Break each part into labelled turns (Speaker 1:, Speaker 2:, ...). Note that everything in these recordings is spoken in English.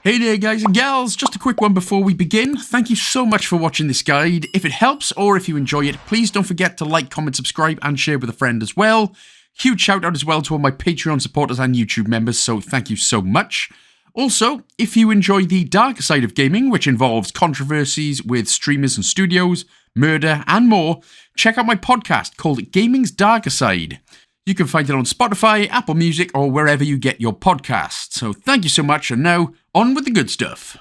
Speaker 1: Hey there guys and gals, just a quick one before we begin. Thank you so much for watching this guide. If it helps or if you enjoy it, please don't forget to like, comment, subscribe and share with a friend as well. Huge shout out as well to all my Patreon supporters and YouTube members, so thank you so much. Also, if you enjoy the dark side of gaming, which involves controversies with streamers and studios, murder and more, check out my podcast called Gaming's Darker Side. You can find it on Spotify, Apple Music, or wherever you get your podcasts. So thank you so much, and now, on with the good stuff.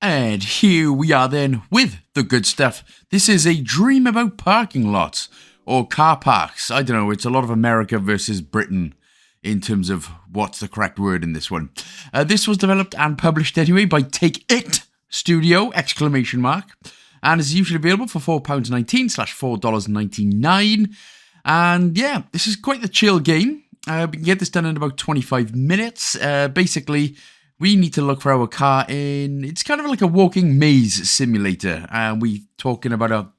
Speaker 1: And here we are then, with the good stuff. This is a dream about parking lots, or car parks. I don't know, it's a lot of America versus Britain, in terms of what's the correct word in this one. This was developed and published anyway by Take It Studio, ! And is usually available for £4.19/$4.99. And yeah, this is quite the chill game. We can get this done in about 25 minutes. Basically, we need to look for our car in... It's kind of like a walking maze simulator. And we talking with our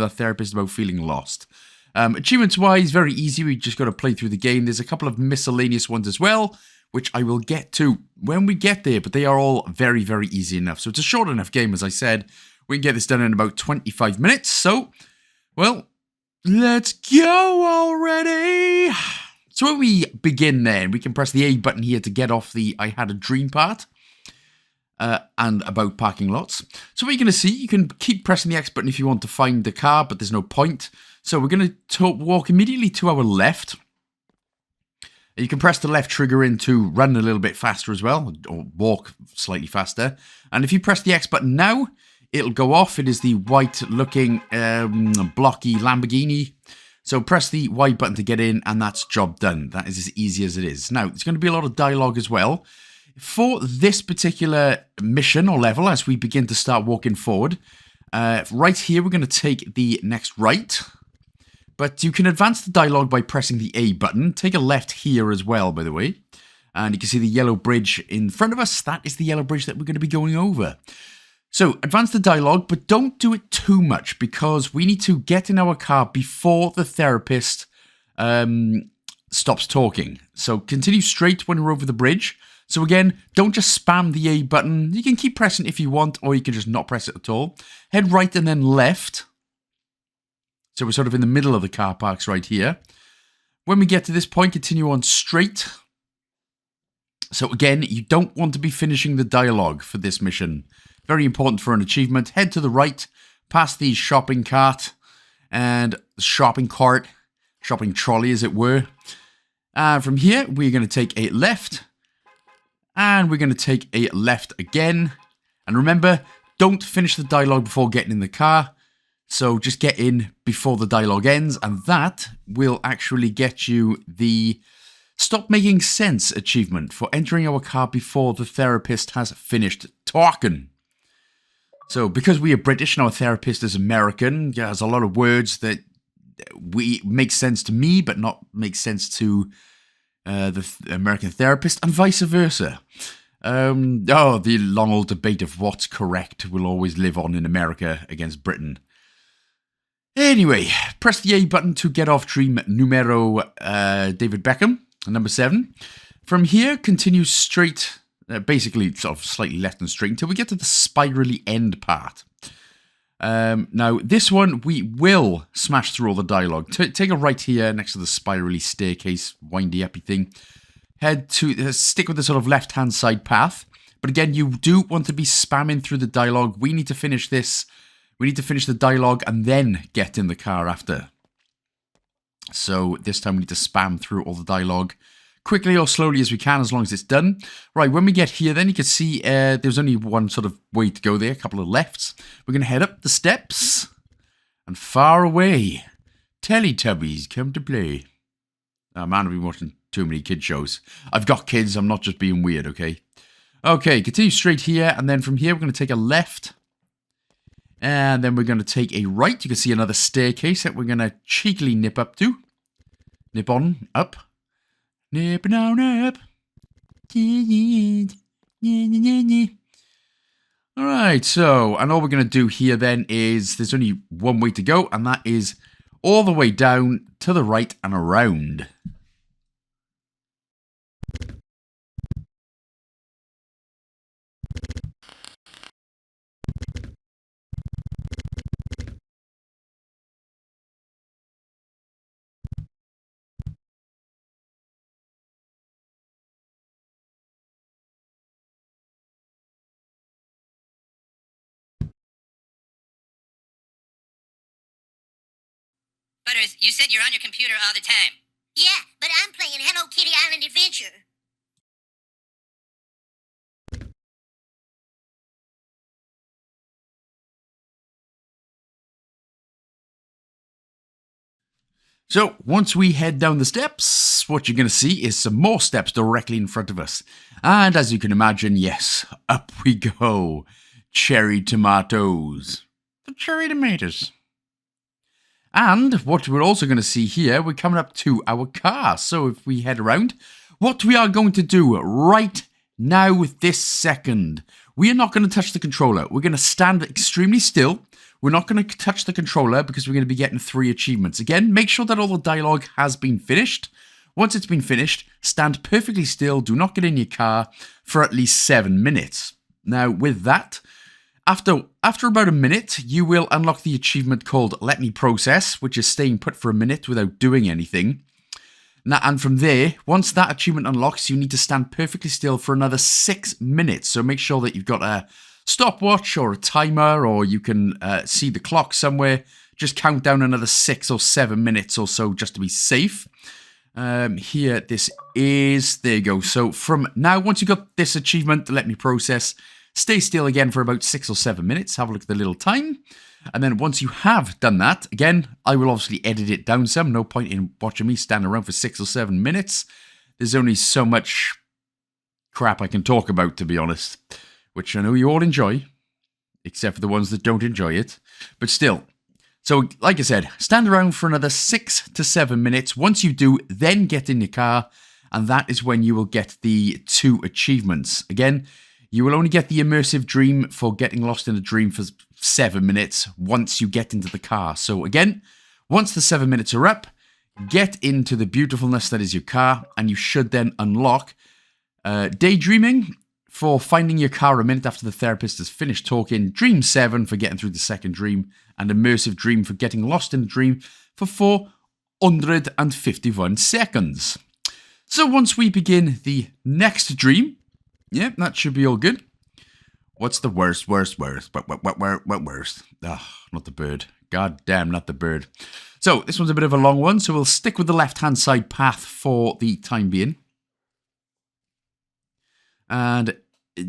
Speaker 1: therapist about feeling lost. Achievements-wise, very easy. We just got to play through the game. There's a couple of miscellaneous ones as well, which I will get to when we get there. But they are all very, very easy enough. So it's a short enough game, as I said. We can get this done in about 25 minutes. So, well... let's go already! So when we begin then, we can press the A button here to get off the I had a dream part. And about parking lots. So what you're going to see, you can keep pressing the X button if you want to find the car, but there's no point. So we're going to walk immediately to our left. You can press the left trigger in to run a little bit faster as well, or walk slightly faster. And if you press the X button now, it'll go off. It is the white-looking, blocky Lamborghini. So press the Y button to get in, and that's job done. That is as easy as it is. Now, there's going to be a lot of dialogue as well. For this particular mission or level, as we begin to start walking forward, right here, we're going to take the next right. But you can advance the dialogue by pressing the A button. Take a left here as well, by the way. And you can see the yellow bridge in front of us. That is the yellow bridge that we're going to be going over. So, advance the dialogue, but don't do it too much because we need to get in our car before the therapist stops talking. So, continue straight when we're over the bridge. So, again, don't just spam the A button. You can keep pressing it if you want, or you can just not press it at all. Head right and then left. So, we're sort of in the middle of the car parks right here. When we get to this point, continue on straight. So, again, you don't want to be finishing the dialogue for this mission. Very important for an achievement. Head to the right, past the shopping cart and shopping trolley as it were. From here, we're going to take a left. And we're going to take a left again. And remember, don't finish the dialogue before getting in the car. So just get in before the dialogue ends. And that will actually get you the Stop Making Sense achievement for entering our car before the therapist has finished talking. So, because we are British and our therapist is American, there's a lot of words that make sense to me, but not make sense to the American therapist, and vice versa. The long old debate of what's correct will always live on in America against Britain. Anyway, press the A button to get off dream numero David Beckham, number 7. From here, continue straight... basically sort of slightly left and straight until we get to the spirally end part. Now, this one, we will smash through all the dialogue. Take a right here next to the spirally staircase, windy-uppy thing. Head to, stick with the sort of left-hand side path. But again, you do want to be spamming through the dialogue. We need to finish this. We need to finish the dialogue and then get in the car after. So this time we need to spam through all the dialogue. Quickly or slowly as we can, as long as it's done. Right, when we get here, then you can see there's only one sort of way to go there, a couple of lefts. We're going to head up the steps and far away. Teletubbies come to play. Oh man, I've been watching too many kid shows. I've got kids, I'm not just being weird, okay? Okay, continue straight here, and then from here we're going to take a left. And then we're going to take a right. You can see another staircase that we're going to cheekily nip up to. Nip on, up. Nipping on up. Alright, so, and all we're going to do here then is, there's only one way to go, and that is all the way down to the right and around.
Speaker 2: Butters, you said you're on your computer all the time.
Speaker 3: Yeah, but I'm playing Hello Kitty Island Adventure.
Speaker 1: So, once we head down the steps, what you're going to see is some more steps directly in front of us. And as you can imagine, yes, up we go. Cherry tomatoes. The cherry tomatoes. And what we're also going to see here, we're coming up to our car. So if we head around, what we are going to do right now with this second, we are not going to touch the controller. We're going to stand extremely still. We're not going to touch the controller because we're going to be getting 3 achievements. Again, make sure that all the dialogue has been finished. Once it's been finished, stand perfectly still. Do not get in your car for at least 7 minutes. Now, with that, after about a minute, you will unlock the achievement called Let Me Process, which is staying put for a minute without doing anything. Now, and from there, once that achievement unlocks, you need to stand perfectly still for another 6 minutes. So make sure that you've got a stopwatch or a timer, or you can see the clock somewhere. Just count down another 6 or 7 minutes or so just to be safe. Here, this is, there you go. So from now, once you got this achievement, Let Me Process, stay still again for about 6 or 7 minutes. Have a look at the little time. And then once you have done that, again, I will obviously edit it down some. No point in watching me stand around for 6 or 7 minutes. There's only so much crap I can talk about, to be honest, which I know you all enjoy, except for the ones that don't enjoy it. But still, so like I said, stand around for another 6 to 7 minutes. Once you do, then get in your car, and that is when you will get the 2 achievements. Again, you will only get the immersive dream for getting lost in a dream for 7 minutes once you get into the car. So again, once the 7 minutes are up, get into the beautifulness that is your car, and you should then unlock daydreaming for finding your car a minute after the therapist has finished talking, dream 7 for getting through the second dream, and immersive dream for getting lost in the dream for 451 seconds. So once we begin the next dream, yeah, that should be all good. What's the worst? What worst? Not the bird. God damn, not the bird. So this one's a bit of a long one, so we'll stick with the left-hand side path for the time being. And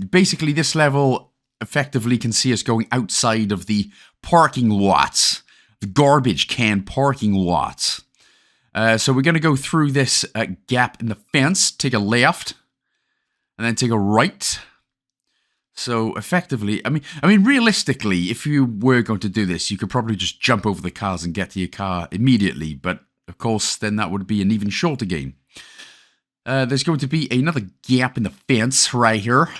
Speaker 1: basically this level effectively can see us going outside of the parking lots, the garbage can parking lots. So we're going to go through this gap in the fence, take a left, and then take a right. So effectively, I mean, realistically, if you were going to do this, you could probably just jump over the cars and get to your car immediately. But of course, then that would be an even shorter game. There's going to be another gap in the fence right here.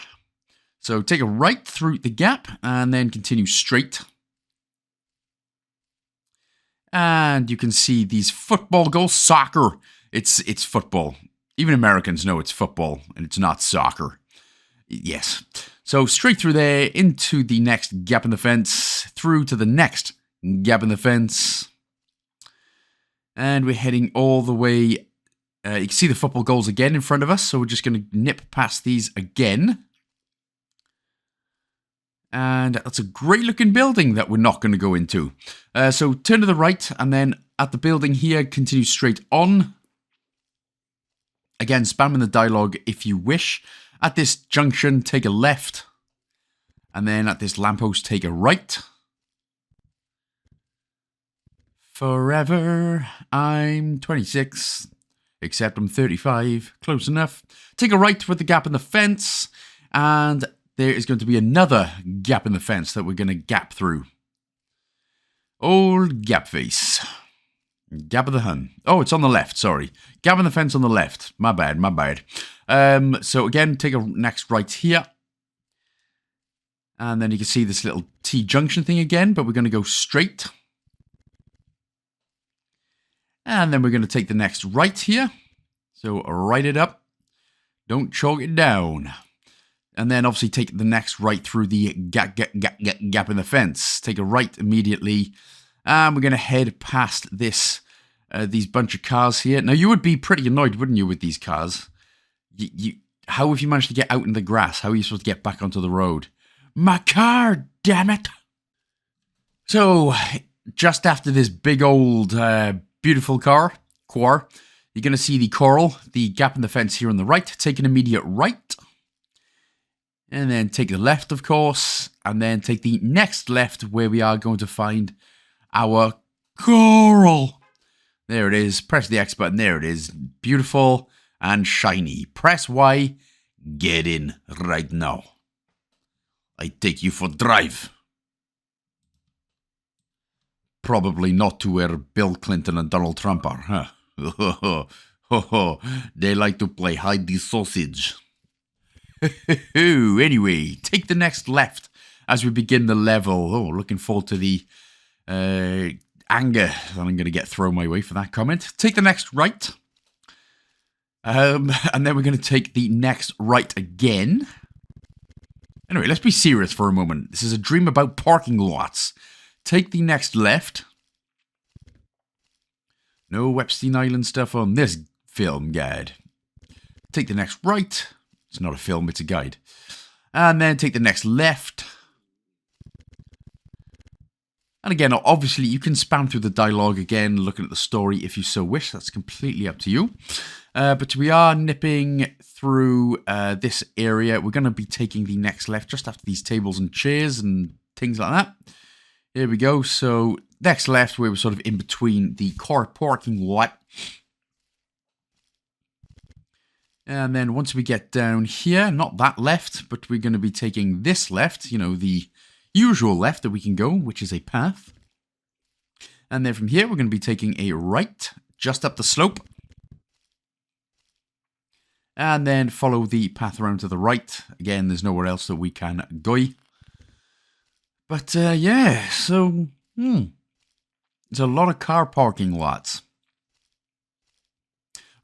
Speaker 1: So take a right through the gap and then continue straight. And you can see these football goals. Soccer. It's football. Even Americans know it's football and it's not soccer. Yes. So straight through there into the next gap in the fence, through to the next gap in the fence. And we're heading all the way. You can see the football goals again in front of us. So we're just going to nip past these again. And that's a great looking building that we're not going to go into. So turn to the right and then at the building here, continue straight on. Again, spamming the dialogue if you wish. At this junction, take a left. And then at this lamppost, take a right. Forever, I'm 26. Except I'm 35. Close enough. Take a right with the gap in the fence. And there is going to be another gap in the fence that we're going to gap through. Old gap face. Gap of the Hun. Oh, it's on the left, sorry. Gap in the fence on the left. My bad. So again, take a next right here. And then you can see this little T-junction thing again, but we're going to go straight. And then we're going to take the next right here. So right it up. Don't chalk it down. And then obviously take the next right through the gap in the fence. Take a right immediately. And we're going to head past this, these bunch of cars here. Now, you would be pretty annoyed, wouldn't you, with these cars? How have you managed to get out in the grass? How are you supposed to get back onto the road? My car, damn it! So, just after this big old beautiful car, you're going to see the coral, the gap in the fence here on the right. Take an immediate right. And then take the left, of course. And then take the next left where we are going to find our coral. There it is. Press the X button. There it is. Beautiful and shiny. Press Y. Get in right now. I take you for drive. Probably not to where Bill Clinton and Donald Trump are, huh? They like to play hide the sausage. Anyway, take the next left as we begin the level. Oh, looking forward to the anger that I'm going to get thrown my way for that comment. Take the next right. And then we're going to take the next right again. Anyway, let's be serious for a moment. This is a dream about parking lots. Take the next left. No Epstein Island stuff on this film guide. Take the next right. It's not a film, it's a guide. And then take the next left. And again, obviously, you can spam through the dialogue again, looking at the story if you so wish. That's completely up to you. But we are nipping through this area. We're going to be taking the next left just after these tables and chairs and things like that. Here we go. So next left, where we're sort of in between the car parking lot. And then once we get down here, not that left, but we're going to be taking this left, you know, the usual left that we can go, which is a path. And then from here, we're going to be taking a right, just up the slope. And then follow the path around to the right. Again, there's nowhere else that we can go. But, yeah, so, there's a lot of car parking lots.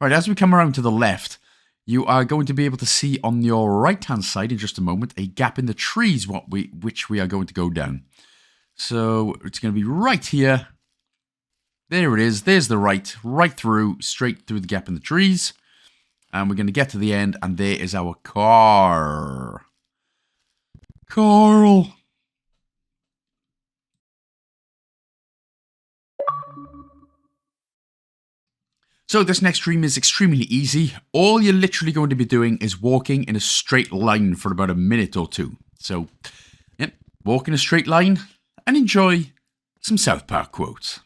Speaker 1: Right, as we come around to the left, you are going to be able to see on your right-hand side in just a moment a gap in the trees which we are going to go down. So it's going to be right here. There it is. There's the right through, straight through the gap in the trees. And we're going to get to the end, and there is our car. Coral. So this next stream is extremely easy. All you're literally going to be doing is walking in a straight line for about a minute or two. So, yep, walk in a straight line and enjoy some South Park quotes.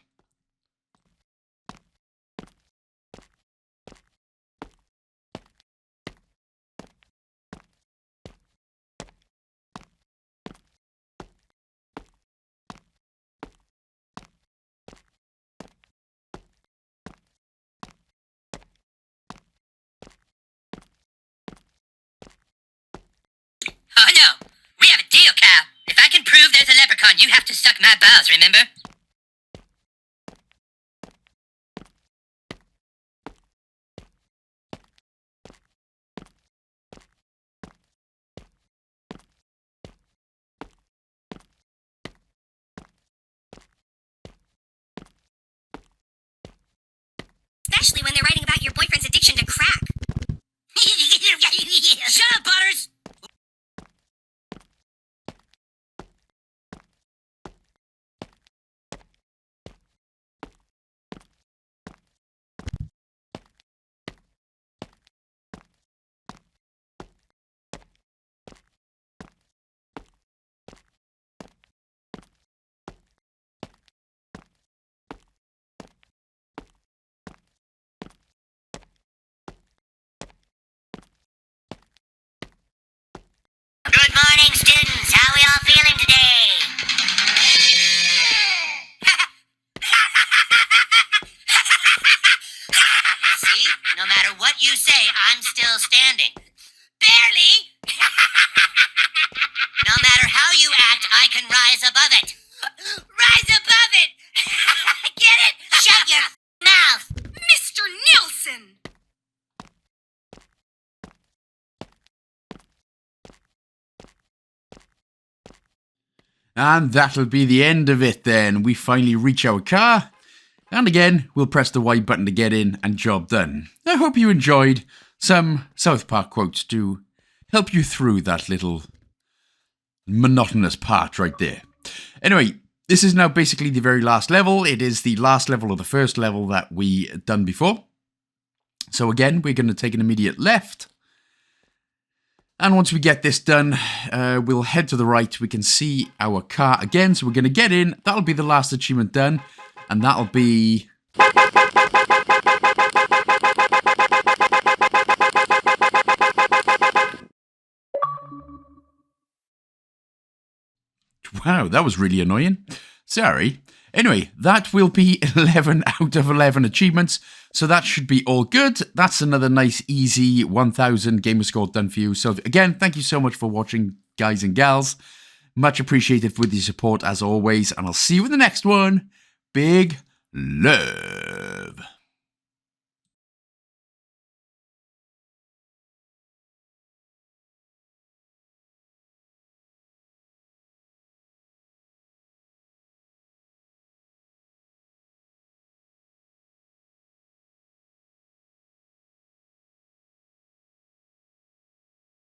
Speaker 2: Oh no, we have a deal, Cal. If I can prove there's a leprechaun, you have to suck my balls, remember?
Speaker 3: Especially when they're writing about your boyfriend's addiction to crack.
Speaker 2: Shut up, Butters!
Speaker 3: Good morning, students. How we all feeling today?
Speaker 2: You see? No matter what you say, I'm still standing. Barely! No matter how you act, I can rise above it. Rise above it! Get it?
Speaker 3: Shut your mouth.
Speaker 4: Mr. Nielsen!
Speaker 1: And that'll be the end of it then. We finally reach our car. And again, we'll press the Y button to get in and job done. I hope you enjoyed some South Park quotes to help you through that little monotonous part right there. Anyway, this is now basically the very last level. It is the last level of the first level that we done before. So again, we're going to take an immediate left. And once we get this done, we'll head to the right. We can see our car again. So we're going to get in. That'll be the last achievement done. And that'll be... Wow, that was really annoying. Sorry. Anyway, that will be 11 out of 11 achievements. So that should be all good. That's another nice, easy 1000 gamer score done for you. So again, thank you so much for watching, guys and gals. Much appreciated with your support as always. And I'll see you in the next one. Big love.